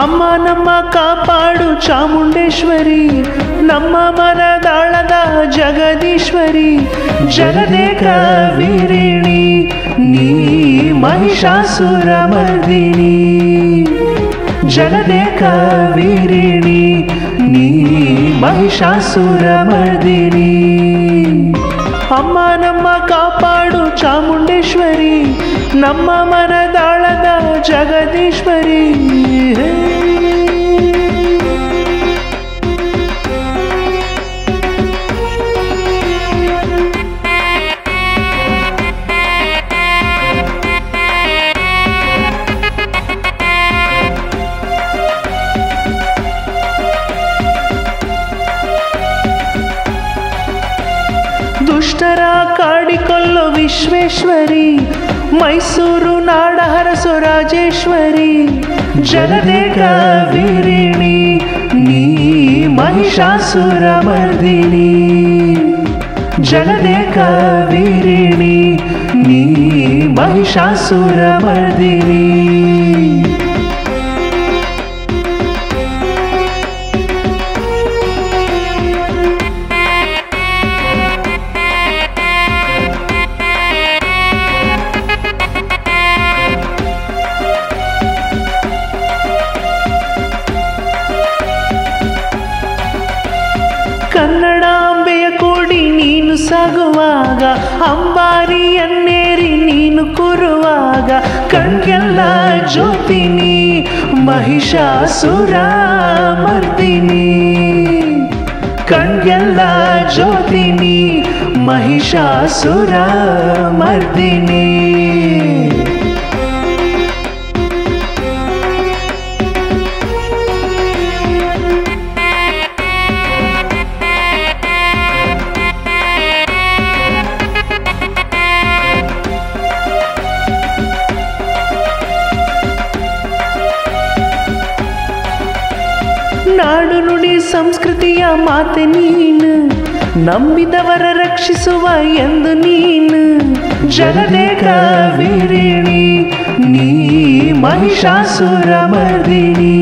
ಅಮ್ಮ ನಮ್ಮ ಕಾಪಾಡು ಚಾಮುಂಡೇಶ್ವರಿ, ನಮ್ಮ ಮನದಾಳದ ಜಗದೀಶ್ವರಿ, ಜಗದೇಕ ವೀರಿಣಿ ನೀ ಮಹಿಷಾಸುರ ಮರ್ದಿನಿ, ಜಗದೇಕ ವೀರಿಣಿ ನೀ ಮಹಿಷಾಸುರ ಮರ್ದಿನಿ. ಅಮ್ಮ ನಮ್ಮ ಕಾಪಾಡು ಚಾಮುಂಡೇಶ್ವರಿ, ನಮ್ಮ ಮನದಾಳದ ಜಗದೀಶ್ವರಿ. ದುಷ್ಟರ ಕಾಡಿಕೊಳ್ಳೋ ವಿಶ್ವೇಶ್ವರಿ, ಮೈಸೂರು ನಾಡ ಹರಸೋ ರಾಜೇಶ್ವರಿ, ಜಗದೇಕ ವೀರಿಣಿ ನೀ ಮಹಿಷಾಸುರ ಮರ್ದಿನಿ, ಜಗದೇಕ ವೀರಿಣಿ ನೀ ಮಹಿಷಾಸುರ ಮರ್ದಿನಿ. ಕನ್ನಡಾಂಬೆಯ ಕೋಡಿ ನೀನು ಸಾಗುವಾಗ, ಅಂಬಾರಿಯನ್ನೇರಿ ನೀನು ಕೂರುವಾಗ, ಕಣ್ಗೆಲ್ಲ ಜ್ಯೋತಿನಿ ಮಹಿಷಾಸುರ ಮರ್ದಿನಿ, ಕಣ್ಗೆಲ್ಲ ಜ್ಯೋತಿನಿ ಮಹಿಷಾಸುರ ಮರ್ದಿನಿ. ನಾಡು ನುಡಿ ಸಂಸ್ಕೃತಿಯ ಮಾತೆ ನೀನು, ನಂಬಿದವರ ರಕ್ಷಿಸುವ ಎಂದು ನೀನು, ಜಗದೇಕ ವೀರಿಣಿ ನೀ ಮಹಿಷಾಸುರ ಮರ್ದಿನಿ,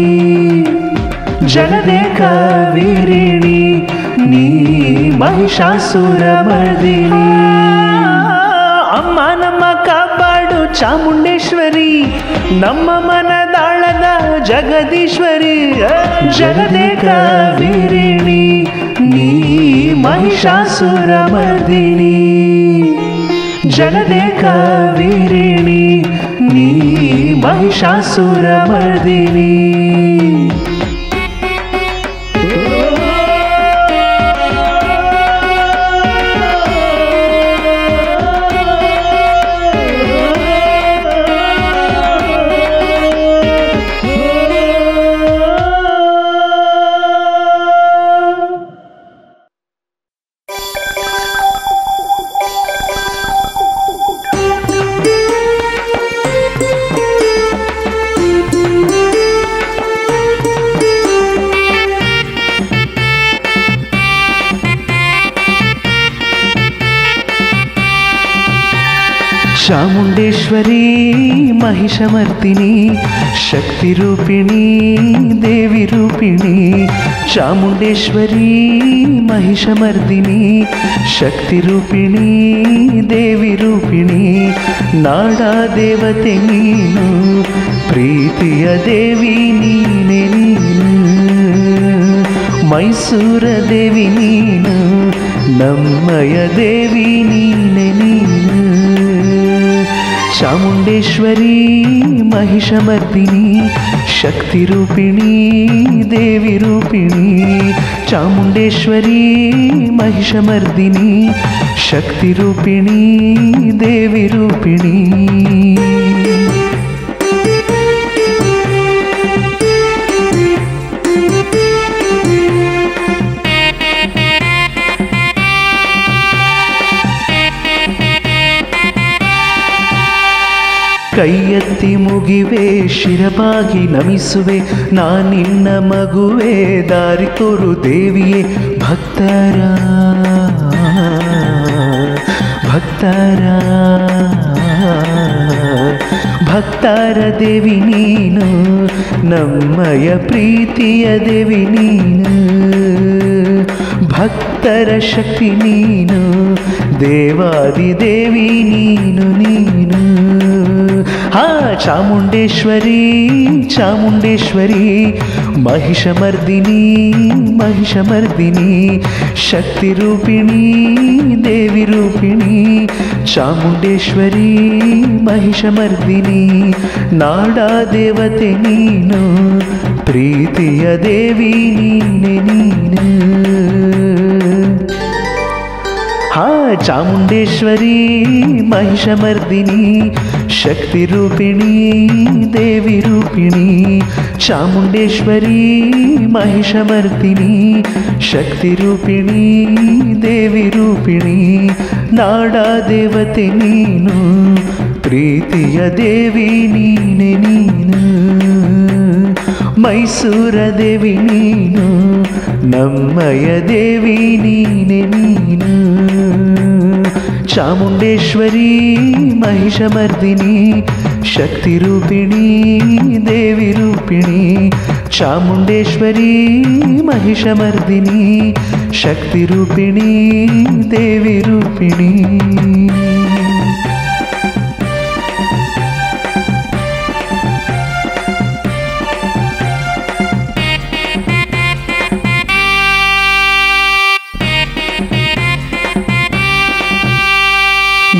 ಜಗದೇಕ ವೀರಿಣಿ ನೀ ಮಹಿಷಾಸುರ ಮರ್ದಿನಿ. ಅಮ್ಮ ನಮ್ಮ ಕಾಪಾಡು ಚಾಮುಂಡೇಶ್ವರಿ, ನಮ್ಮ ಮನದಾಳದ ಜಗದೀಶ್ವರಿ, ಜಗದೇಕ ವೀರಿಣಿ ನೀ ಮಹಿಷಾಸುರ ಮರ್ದಿನಿ, ಜಗದೇಕ ವೀರಿಣಿ ನೀ ಮಹಿಷಾಸುರ ಮರ್ದಿನಿ. ಚಾಮುಂಡೇಶ್ವರಿ ಮಹಿಷಮರ್ದಿನಿ, ಶಕ್ತಿ ರೂಪಿಣಿ ದೇವಿ ರೂಪಿಣಿ, ಚಾಮುಂಡೇಶ್ವರಿ ಮಹಿಷಮರ್ದಿನಿ, ಶಕ್ತಿ ರೂಪಿಣಿ ದೇವಿ ರೂಪಿಣಿ, ನಾಡ ದೇವತೆ ನೀನು, ಪ್ರೀತಿಯ ದೇವಿ ನೀನೆ ನೀನು, ಮೈಸೂರ ದೇವಿ ನೀನು, ನಮ್ಮಯ ದೇವಿ ನೀನೆ ನೀನು. ಚಾಮುಂಡೇಶ್ವರಿ ಮಹಿಷಮರ್ದಿನಿ, ಶಕ್ತಿ ರೂಪಿಣಿ ದೇವಿ ರೂಪಿಣಿ, ಚಾಮುಂಡೇಶ್ವರಿ ಮಹಿಷಮರ್ದಿನಿ, ಶಕ್ತಿ ರೂಪಿಣಿ ದೇವಿ ರೂಪಿಣಿ. ಕೈ ಎತ್ತಿ ಮುಗಿವೆ ಶಿರಬಾಗಿ ನಮಿಸುವೆ, ನಾನಿನ್ನ ಮಗುವೆ ದಾರಿ ತೋರು ದೇವಿಯೇ, ಭಕ್ತರ ಭಕ್ತರ ಭಕ್ತರ ದೇವಿ ನೀನು ನಮ್ಮಯ ಪ್ರೀತಿಯ ದೇವಿ ನೀನು ಭಕ್ತರ ಶಕ್ತಿ ನೀನು ದೇವಾದಿ ದೇವಿ ನೀನು ನೀನು ಹಾ ಚಾಮುಂಡೇಶ್ವರಿ ಚಾಮುಂಡೇಶ್ವರಿ ಮಹಿಷಮರ್ದಿನಿ ಮಹಿಷಮರ್ದಿನಿ ಶಕ್ತಿ ರೂಪಿಣಿ ದೇವಿ ರೂಪಿಣಿ ಚಾಮುಂಡೇಶ್ವರಿ ಮಹಿಷಮರ್ದಿನಿ ನಾಡ ದೇವತೆ ನೀನು ಪ್ರೀತಿಯ ದೇವಿ ನೀನೆ ನೀನು ಹಾ ಚಾಮುಂಡೇಶ್ವರಿ ಮಹಿಷಮರ್ದಿನಿ ಶಕ್ತಿ ರೂಪಿಣಿ ದೇವಿ ರೂಪಿಣಿ ಚಾಮುಂಡೇಶ್ವರಿ ಮಹಿಷಮರ್ದಿನಿ ಶಕ್ತಿ ರೂಪಿಣಿ ದೇವಿ ರೂಪಿಣಿ ನಾಡ ದೇವತೆ ನೀನು ಪ್ರೀತಿಯ ದೇವಿ ನೀನೆ ನೀನು ಮೈಸೂರ ದೇವಿ ನೀನು ನಮ್ಮಯ ದೇವಿ ನೀನೆ ನೀನು ಚಾಮುಂಡೇಶ್ವರಿ ಮಹಿಷಮರ್ದಿನಿ ಶಕ್ತಿ ರೂಪಿಣಿ ದೇವಿ ರೂಪಿಣಿ ಚಾಮುಂಡೇಶ್ವರಿ ಮಹಿಷಮರ್ದಿನಿ ಶಕ್ತಿ ರೂಪಿಣಿ ದೇವಿ ರೂಪಿಣಿ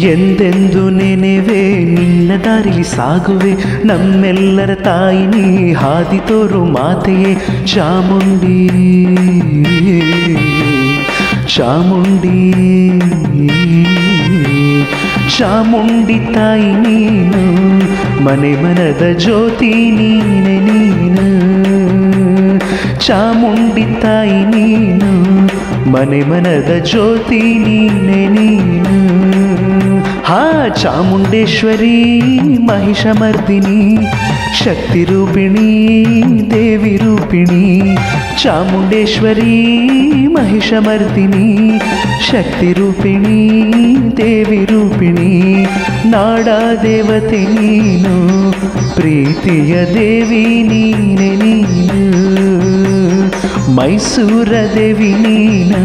ಎಂದೆಂದು ನೆನೆವೆ ನಿನ್ನ ದಾರಿಲಿ ಸಾಗುವೆ ನಮ್ಮೆಲ್ಲರ ತಾಯಿ ನೀ ಹಾದಿ ತೋರು ಮಾತೆಯೇ ಚಾಮುಂಡಿ ಚಾಮುಂಡಿ ಚಾಮುಂಡಿ ತಾಯಿ ನೀನು ಮನೆ ಮನದ ಜ್ಯೋತಿ ನೀನೆ ನೀನು ಚಾಮುಂಡಿ ತಾಯಿ ನೀನು ಮನೆ ಮನದ ಜ್ಯೋತಿ ನೀನೆ ನೀನು ಹಾ ಚಾಮುಂಡೇಶ್ವರಿ ಮಹಿಷಮರ್ದಿನಿ ಶಕ್ತಿ ರೂಪಿಣಿ ದೇವಿ ರೂಪಿಣಿ ಚಾಮುಂಡೇಶ್ವರಿ ಮಹಿಷಮರ್ದಿನಿ ಶಕ್ತಿ ರೂಪಿಣಿ ದೇವಿ ರೂಪಿಣಿ ನಾಡ ದೇವತೆ ನೀನು ಪ್ರೀತಿಯ ದೇವಿ ನೀನೆ ನೀನು ಮೈಸೂರ ದೇವಿ ನೀನು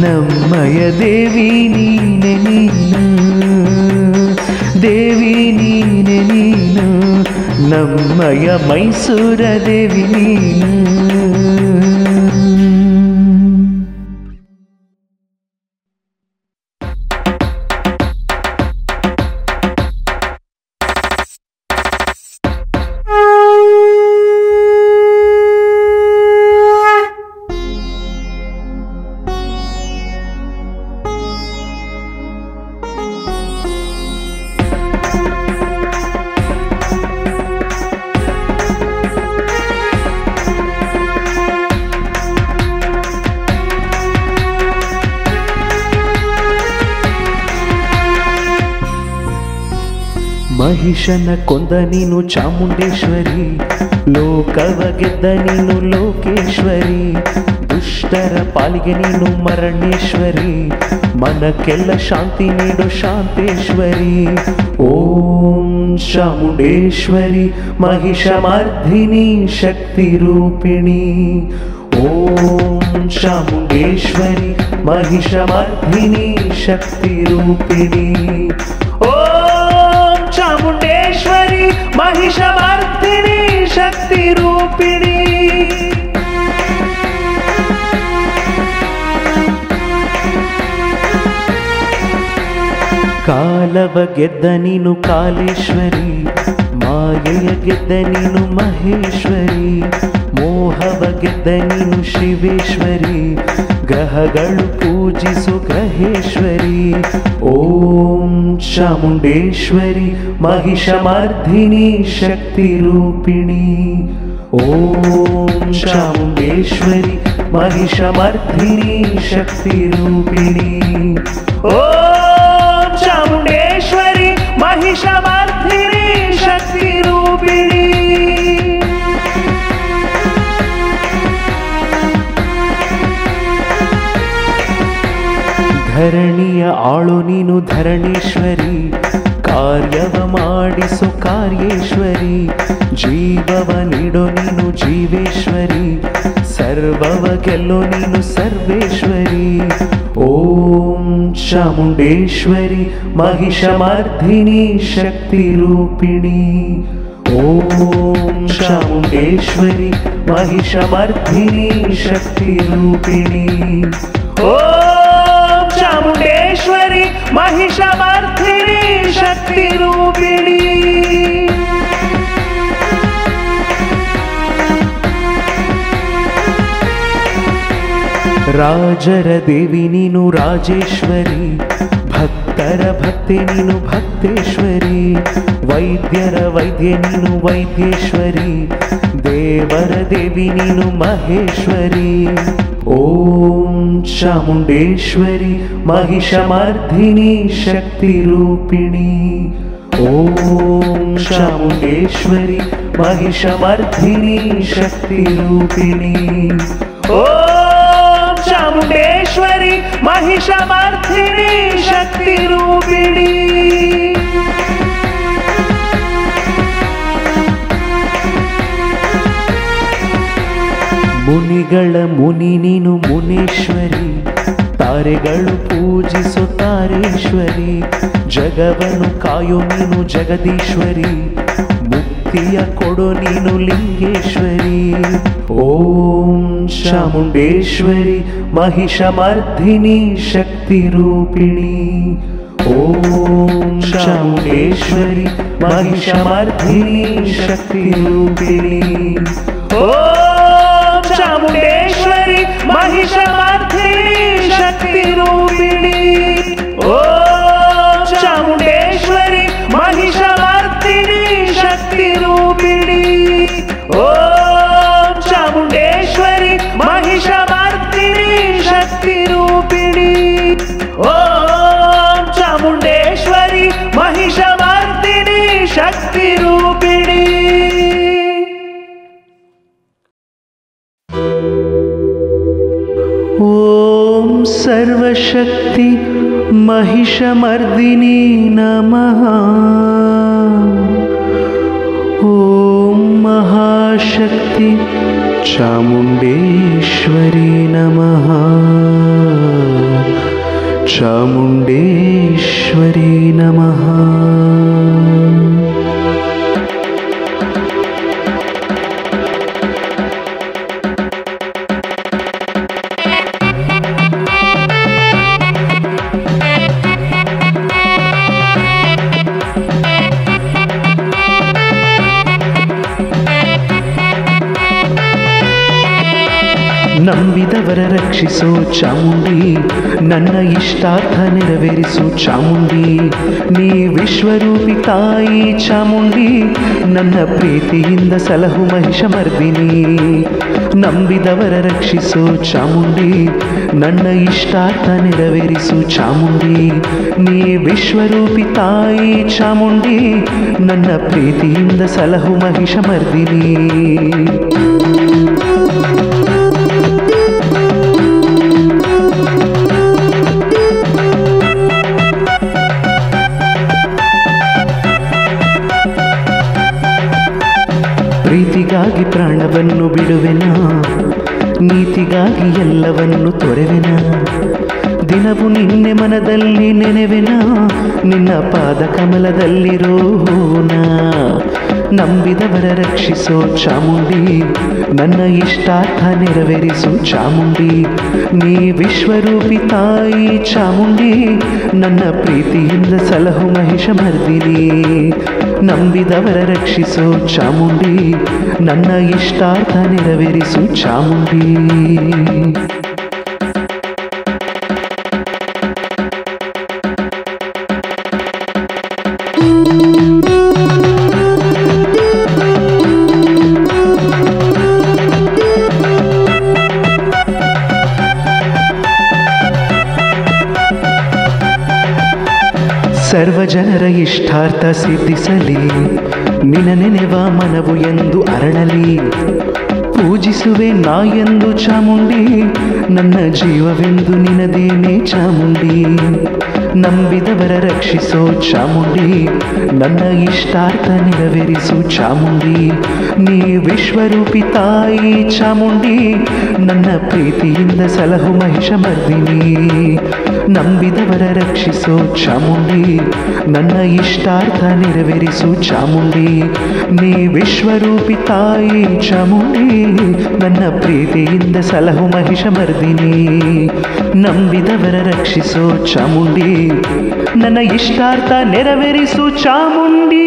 ನಮ್ಮಯ ದೇವಿ ನೀನೆ ನೀನು ದೇವಿ ನೀನೆ ನೀನು ನಮ್ಮಯ ಮೈಸೂರ ದೇವಿ ನೀನು ಮಹಿಷನ ಕೊಂದ ನೀನು ಚಾಮುಂಡೇಶ್ವರಿ ಲೋಕವ ಗೆದ್ದ ನೀನು ಲೋಕೇಶ್ವರಿ ದುಷ್ಟರ ಪಾಲಿಗೆ ನೀನು ಮರಣೇಶ್ವರಿ ಮನಕ್ಕೆಲ್ಲ ಶಾಂತಿ ನೀಡು ಶಾಂತೇಶ್ವರಿ ಓಂ ಚಾಮುಂಡೇಶ್ವರಿ ಮಹಿಷಮರ್ದಿನಿ ಶಕ್ತಿ ರೂಪಿಣಿ ಓಂ ಚಾಮುಂಡೇಶ್ವರಿ ಮಹಿಷಮರ್ದಿನಿ ಶಕ್ತಿ ರೂಪಿಣಿ ಚಾಮುಂಡೇಶ್ವರಿ ಮಹಿಷಮರ್ದಿನಿ ಶಕ್ತಿ ರೂಪಿಣಿ ಕಾಲವ ಗೆದ್ದ ನೀನು ಕಾಲೇಶ್ವರಿ ಮಾಯೆಯ ಗೆದ್ದ ನೀನು ಮಹೇಶ್ವರಿ ಮೋಹವ ಗೆದ್ದ ನೀನು ಶಿವೇಶ್ವರಿ ಗ್ರಹಗಳು ಪೂಜಿಸು ಗ್ರಹೇಶ್ವರಿ ಓಂ ಚಾಮುಂಡೇಶ್ವರಿ ಮಹಿಷಮರ್ದಿನಿ ಶಕ್ತಿ ರೂಪಿಣಿ ಓಂ ಚಾಮುಂಡೇಶ್ವರಿ ಮಹಿಷಮರ್ದಿನಿ ಶಕ್ತಿ ರೂಪಿಣಿ ಓಂ ಚಾಮುಂಡೇಶ್ವರಿ ಮಹಿಷಮರ್ದಿನಿ ಶಕ್ತಿ ರೂಪಿಣಿ ಧರಣಿಯ ಆಳು ನೀನು ಧರಣೇಶ್ವರಿ ಕಾರ್ಯವ ಮಾಡಿಸು ಕಾರ್ಯೇಶ್ವರಿ, ಜೀವವ ನೀಡೋ ನೀನು ಜೀವೇಶ್ವರಿ, ಸರ್ವವ ಗೆಲ್ಲೋ ನೀನು ಸರ್ವೇಶ್ವರಿ. ಓಂ ಚಾಮುಂಡೇಶ್ವರಿ ಮಹಿಷಮರ್ಧಿನಿ ಶಕ್ತಿ ರೂಪಿಣಿ. ಓಂ ಚಾಮುಂಡೇಶ್ವರಿ ಮಹಿಷಮರ್ಧಿನಿ ಶಕ್ತಿ ರೂಪಿಣಿ. ಓಂ ಚಾಮುಂಡೇಶ್ವರಿ ಮಹಿಷಮರ್ಧಿನಿ ಶಕ್ತಿ ರೂಪಿಣಿ. ರಾಜರ ದೇವಿ ನೀನು ರಾಜೇಶ್ವರಿ, ಭಕ್ತರ ಭಕ್ತೆ ನೀನು ಭಕ್ತೇಶ್ವರಿ, ವೈದ್ಯರ ವೈದ್ಯ ನೀನು ವೈದ್ಯೇಶ್ವರಿ, ದೇವರ ದೇವಿ ನೀನು ಮಹೇಶ್ವರಿ. ಓಂ ಚಾಮುಂಡೇಶ್ವರಿ ಮಹಿಷಮರ್ಧಿನಿ ಶಕ್ತಿ ರೂಪಿಣಿ. ಓಂ ಚಾಮುಂಡೇಶ್ವರಿ ಮಹಿಷಮರ್ಧಿನಿ ಶಕ್ತಿ ರೂಪಿಣಿ. ಓಂ ಚಾಮುಂಡೇಶ್ವರಿ ಮಹಿಷಮರ್ಧಿನಿ ಶಕ್ತಿ ರೂಪಿಣಿ. ಮುನಿಗಳ ಮುನಿ ನೀನು ಮುನೇಶ್ವರಿ, ತಾರೆಗಳು ಪೂಜಿಸೋ ತಾರೇಶ್ವರಿ, ಜಗವನ್ನು ಕಾಯೋ ನೀನು ಜಗದೀಶ್ವರಿ, ಮುಕ್ತಿಯ ಕೊಡೋ ನೀನು ಲಿಂಗೇಶ್ವರಿ. ಓಂ ಚಾಮುಂಡೇಶ್ವರಿ ಮಹಿಷಮರ್ಧಿನಿ ಶಕ್ತಿ ರೂಪಿಣಿ. ಓಂ ಚಾಮುಂಡೇಶ್ವರಿ ಮಹಿಷಮರ್ಧಿನಿ ಶಕ್ತಿ ರೂಪಿಣಿ. ಓಂ ಚಾಮುಂಡೇಶ್ವರಿ ಮಹಿಷಮರ್ಧಿನಿ ಶಕ್ತಿ ರೂಪಿಣಿ. ಓಂ ಚಾಮುಂಡೇಶ್ವರಿ ಮಹಿಷಮರ್ಧಿನಿ ಶಕ್ತಿ ರೂಪಿಣಿ. ಓಂ ಚಾಮುಂಡೇಶ್ವರಿ ಮಹಿಷಮರ್ಧಿನಿ ಶಕ್ತಿ ರೂಪಿಣಿ. ಓಂ ಚಾಮುಂಡೇಶ್ವರಿ ಮಹಿಷಮರ್ಧಿನಿ ಶಕ್ತಿ ರೂಪಿಣಿ. ಓಂ ಸರ್ವಶಕ್ತಿ ಮಹಿಷಮರ್ದಿನಿ ನಮಃ. ಓಂ ಮಹಾಶಕ್ತಿ ಚಾಮುಂಡೇಶ್ವರಿ ನಮಃ. ಚಾಮುಂಡೇಶ್ವರಿ ನಮಃ. ನಂಬಿದವರ ರಕ್ಷಿಸೋ ಚಾಮುಂಡಿ, ನನ್ನ ಇಷ್ಟಾರ್ಥ ನೆರವೇರಿಸು ಚಾಮುಂಡಿ. ನೀ ವಿಶ್ವರೂಪಿ ತಾಯಿ ಚಾಮುಂಡಿ, ನನ್ನ ಪ್ರೀತಿಯಿಂದ ಸಲಹು ಮಹಿಷಮರ್ದಿನಿ. ನಂಬಿದವರ ರಕ್ಷಿಸೋ ಚಾಮುಂಡಿ, ನನ್ನ ಇಷ್ಟಾರ್ಥ ನೆರವೇರಿಸು ಚಾಮುಂಡಿ. ನೀ ವಿಶ್ವರೂಪಿ ತಾಯಿ ಚಾಮುಂಡಿ, ನನ್ನ ಪ್ರೀತಿಯಿಂದ ಸಲಹು ಮಹಿಷಮರ್ದಿನಿ. ಪ್ರೀತಿಗಾಗಿ ಪ್ರಾಣವನ್ನು ಬಿಡುವೆನ, ನೀತಿಗಾಗಿ ಎಲ್ಲವನ್ನು ತೊರೆವೆನ. ದಿನವು ನಿನ್ನೆ ಮನದಲ್ಲಿ ನೆನೆವೆನ, ನಿನ್ನ ಪಾದ ಕಮಲದಲ್ಲಿರೋಣ. ನಂಬಿದವರ ರಕ್ಷಿಸೋ ಚಾಮುಂಡಿ, ನನ್ನ ಇಷ್ಟಾರ್ಥ ನೆರವೇರಿಸು ಚಾಮುಂಡಿ. ನೀ ವಿಶ್ವರೂಪಿ ತಾಯಿ ಚಾಮುಂಡಿ, ನನ್ನ ಪ್ರೀತಿಯಿಂದ ಸಲಹು ಮಹಿಷಮರ್ದಿನಿ. ನಂಬಿದವರ ರಕ್ಷಿಸೋ ಚಾಮುಂಡಿ, ನನ್ನ ಇಷ್ಟಾರ್ಥ ನೆರವೇರಿಸು ಚಾಮುಂಡಿ. ಸರ್ವ ಜನರ ಇಷ್ಟಾರ್ಥ ಸಿದ್ಧಿಸಲಿ, ನಿನ ನೆನೆವ ಮನವು ಎಂದು ಅರಳಲಿ. ಪೂಜಿಸುವೆ ನಾ ಎಂದು ಚಾಮುಂಡಿ, ನನ್ನ ಜೀವವೆಂದು ನಿನದೇನೆ ಚಾಮುಂಡಿ. ನಂಬಿದವರ ರಕ್ಷಿಸೋ ಚಾಮುಂಡಿ, ನನ್ನ ಇಷ್ಟಾರ್ಥ ನೆರವೇರಿಸು ಚಾಮುಂಡಿ. ನೀ ವಿಶ್ವರೂಪಿ ತಾಯಿ ಚಾಮುಂಡಿ, ನನ್ನ ಪ್ರೀತಿಯಿಂದ ಸಲಹು ಮಹಿಷಮರ್ದಿನಿ. ನಂಬಿದವರ ರಕ್ಷಿಸೋ ಚಾಮುಂಡಿ, ನನ್ನ ಇಷ್ಟಾರ್ಥ ನೆರವೇರಿಸು ಚಾಮುಂಡಿ. ನೀ ವಿಶ್ವರೂಪಿ ತಾಯಿ ಚಾಮುಂಡಿ, ನನ್ನ ಪ್ರೀತಿಯಿಂದ ಸಲಹು ಮಹಿಷಮರ್ದಿನಿ. ನಂಬಿದವರ ರಕ್ಷಿಸೋ ಚಾಮುಂಡಿ, ನನ್ನ ಇಷ್ಟಾರ್ಥ ನೆರವೇರಿಸು ಚಾಮುಂಡಿ.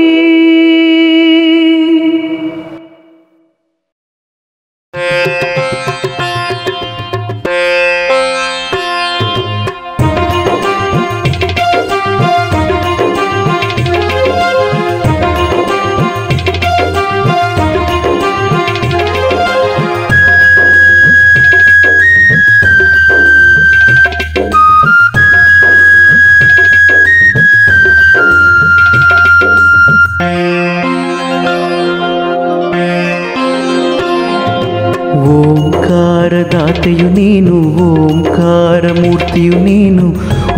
ಓಂಕಾರದಾತೆಯು ನೀನು, ಓಂಕಾರ ಮೂರ್ತಿಯು ನೀನು,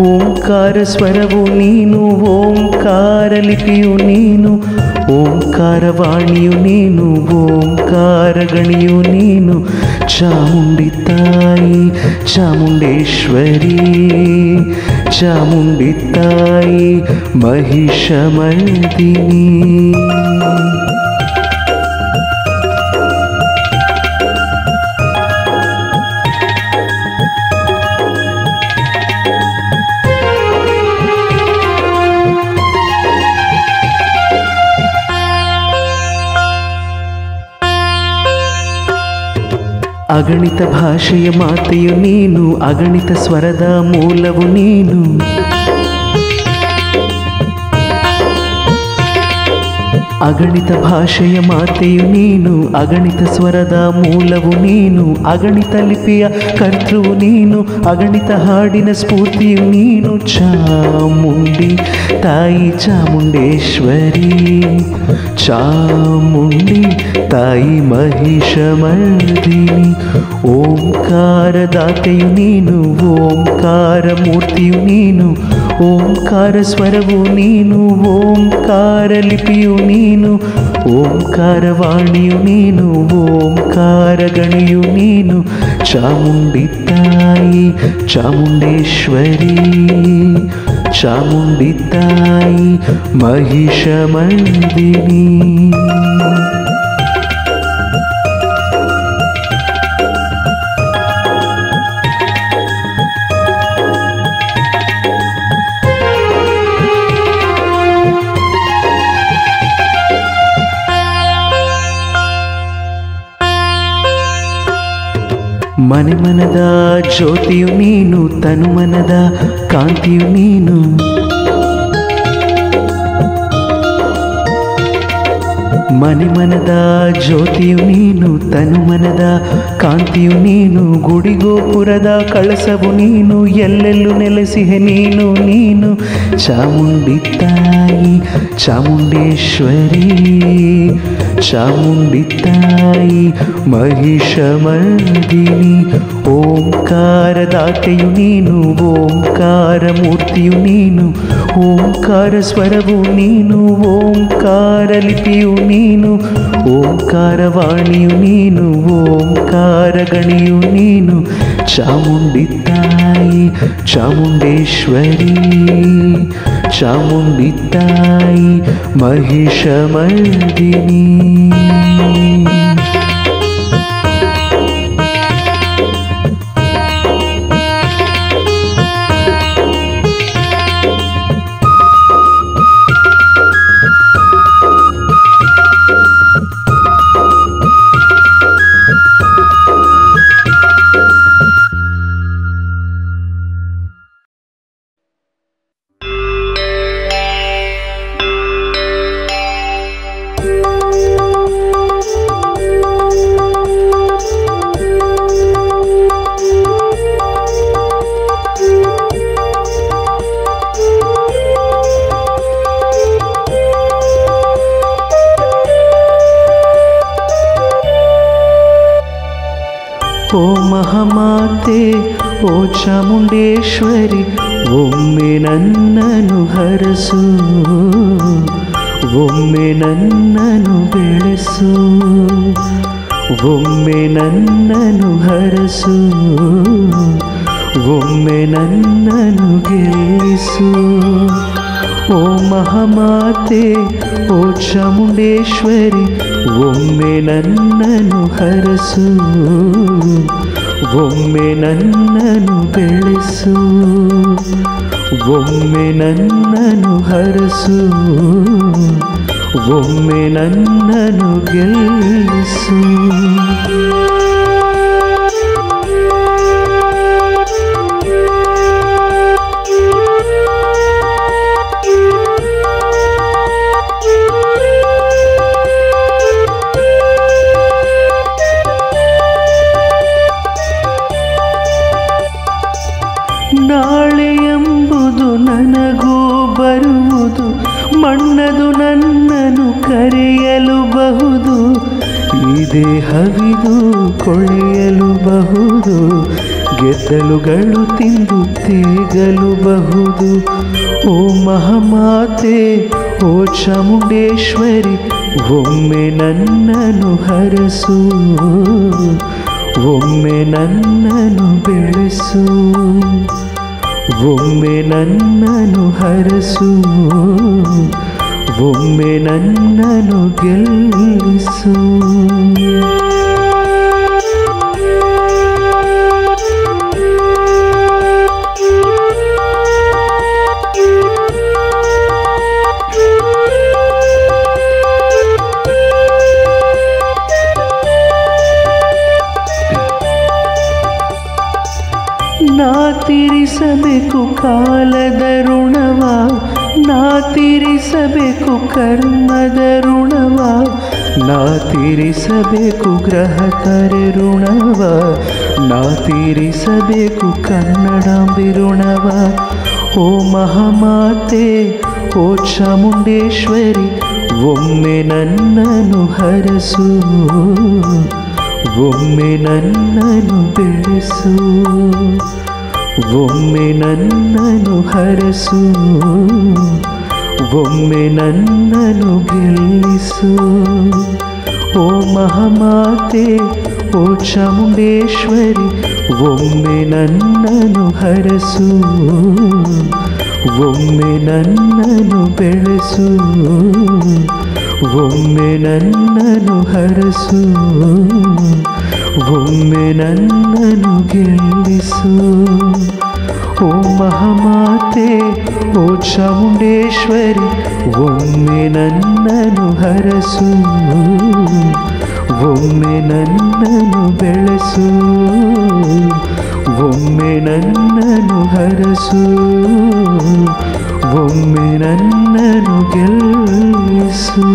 ಓಂಕಾರ ಸ್ವರವು ನೀನು, ಓಂಕಾರ ಲಿಪಿಯು ನೀನು, ಓಂಕಾರ ವಾಣಿಯು ನೀನು, ಓಂಕಾರ ಗಣಿಯು ನೀನು. ಚಾಮುಂಡಿ ತಾಯಿ ಚಾಮುಂಡೇಶ್ವರಿ, ಚಾಮುಂಡಿ ತಾಯಿ ಮಹಿಷಮರ್ದಿನಿ. ಅಗಣಿತ ಭಾಷೆಯ ಮಾತೆಯು ನೀನು, ಅಗಣಿತ ಸ್ವರದ ಮೂಲವು ನೀನು. ಅಗಣಿತ ಭಾಷೆಯ ಮಾತೆಯು ನೀನು, ಅಗಣಿತ ಸ್ವರದ ಮೂಲವು ನೀನು, ಅಗಣಿತ ಲಿಪಿಯ ಕರ್ತೃವು ನೀನು, ಅಗಣಿತ ಹಾಡಿನ ಸ್ಫೂರ್ತಿಯು ನೀನು. ಚಾಮುಂಡಿ ತಾಯಿ ಚಾಮುಂಡೇಶ್ವರಿ, ಚಾಮುಂಡಿ ತಾಯಿ ಮಹಿಷಮರ್ದಿನಿ. ಓಂಕಾರದಾತೆಯು ನೀನು, ಓಂಕಾರ ಮೂರ್ತಿಯು ನೀನು, ಓಂಕಾರ ಸ್ವರವು ನೀನು, ಓಂಕಾರ ಲಿಪಿಯು ನೀನು, ಓಂಕಾರ ವಾಣಿಯು ನೀನು, ಓಂಕಾರ ಗಣಿಯು ನೀನು. ಚಾಮುಂಡಿ ತಾಯಿ ಚಾಮುಂಡೇಶ್ವರಿ, ಚಾಮುಂಡಿ ತಾಯಿ ಮಹಿಷಮರ್ದಿನಿ. ಮನೆ ಮನದ ಜ್ಯೋತಿಯು ನೀನು, ತನು ಮನದ ಕಾಂತಿಯು ನೀನು. ಮನೆ ಮನದ ಜ್ಯೋತಿಯು ನೀನು, ತನು ಮನದ ಕಾಂತಿಯು ನೀನು. ಗುಡಿಗೋಪುರದ ಕಳಸವು ನೀನು, ಎಲ್ಲೆಲ್ಲೂ ನೆಲೆಸಿಹೆ ನೀನು ನೀನು. ಚಾಮುಂಡಿ ತಾಯಿ ಚಾಮುಂಡೇಶ್ವರಿ, ಚಾಮುಂಡಿ ತಾಯಿ ಮಹಿಷಮರ್ದಿನಿ. ಓಂಕಾರದಾತೆಯು ನೀನು, ಓಂಕಾರ ಮೂರ್ತಿಯು ನೀನು, ಓಂಕಾರ ಸ್ವರವು ನೀನು, ಓಂಕಾರ ಲಿಪಿಯು ನೀನು, ಓಂಕಾರ ವಾಣಿಯು ನೀನು, ಓಂಕಾರ ಗಣಿಯು ನೀನು. ಚಾಮುಂಡಿ ತಾಯಿ ಚಾಮುಂಡೇಶ್ವರಿ, ಚಾಮುಂಡಿ ತಾಯಿ ಮಹಿಷಮರ್ದಿನಿ. ओ महामाते ಓ ಚಾಮುಂಡೇಶ್ವರಿ ಒಮ್ಮೆ ನನ್ನನ್ನು ಹರಸು, ಒಮ್ಮೆ ನನ್ನನ್ನು ಬೆಳೆಸು, ಒಮ್ಮೆ ನನ್ನನ್ನು ಹರಸು, ಒಮ್ಮೆ ನನ್ನನ್ನು ಗೆಲ್ಲಿಸು. ಓ ಮಹಾಮಾತೆ ಓ ಚಾಮುಂಡೇಶ್ವರಿ ಒಮ್ಮೆ ನನ್ನನ್ನು ಹರಸು, ಒಮ್ಮೆ ನನ್ನನ್ನು ಬೆಳೆಸು, ಒಮ್ಮೆ ನನ್ನನ್ನು ಹರಸು, ಒಮ್ಮೆ ನನ್ನನ್ನು ಗೆಲ್ಲಿಸು. ನಾಳೆ ಎಂಬುದು ನನಗೂ ಬರುವುದು, ಮಣ್ಣದು ನನ್ನನ್ನು ಕರೆಯಲು ಬಹುದು, ಈ ದೇಹವಿದು ಕೊಳೆಯಲು ಬಹುದು, ಗೆದ್ದಲುಗಳು ತಿಂದು ತೇಗಲು ಬಹುದು. ಓ ಮಹಾಮಾತೆ ಓ ಚಾಮುಂಡೇಶ್ವರಿ ಒಮ್ಮೆ ನನ್ನನ್ನು ಹರಸು, ಒಮ್ಮೆ ನನ್ನನ್ನು ಬೆಳೆಸು, ಒಮ್ಮೆ ನನ್ನನ್ನು ಹರಸು, ಒಮ್ಮೆ ನನ್ನನ್ನು ಗೆಲ್ಲಿಸು. ನಾ ತೀರಿಸಬೇಕು ಕಾಲದ ಋಣವ, ನಾ ತೀರಿಸಬೇಕು ಕರ್ಮದ ಋಣವ, ನಾ ತೀರಿಸಬೇಕು ಗ್ರಹತಾರೆ ಋಣವ, ನಾ ತೀರಿಸಬೇಕು ಕನ್ನಡಾಂಬೆ ಋಣವ. ಓ ಮಹಾಮಾತೆ ಓ ಚಾಮುಂಡೇಶ್ವರಿ ಒಮ್ಮೆ ನನ್ನನ್ನು ಹರಸು, ಒಮ್ಮೆ ನನ್ನನ್ನು ಬೆಳೆಸು, ಒಮ್ಮೆ ನನ್ನನ್ನು ಹರಸು, ಒಮ್ಮೆ ನನ್ನನ್ನು ಗೆಲ್ಲಿಸು. ಓ ಮಹಾಮಾತೆ ಓ ಚಾಮುಂಡೇಶ್ವರಿ ಒಮ್ಮೆ ನನ್ನನ್ನು ಹರಸು, ಒಮ್ಮೆ ನನ್ನನ್ನು ಬೆಳೆಸು, ಒಮ್ಮೆ ನನ್ನನ್ನು ಹರಸು, ಒಮ್ಮೆ ನನ್ನನ್ನು ಗೆಲ್ಲಿಸು. ಓ ಮಹಾಮಾತೆ ಓ ಚಾಮುಂಡೇಶ್ವರಿ ಒಮ್ಮೆ ನನ್ನನ್ನು ಹರಸು, ಒಮ್ಮೆ ನನ್ನನ್ನು ಬೆಳೆಸು, ಒಮ್ಮೆ ನನ್ನನ್ನು ಹರಸು, ಒಮ್ಮೆ ನನ್ನನ್ನು ಗೆಲ್ಲಿಸು.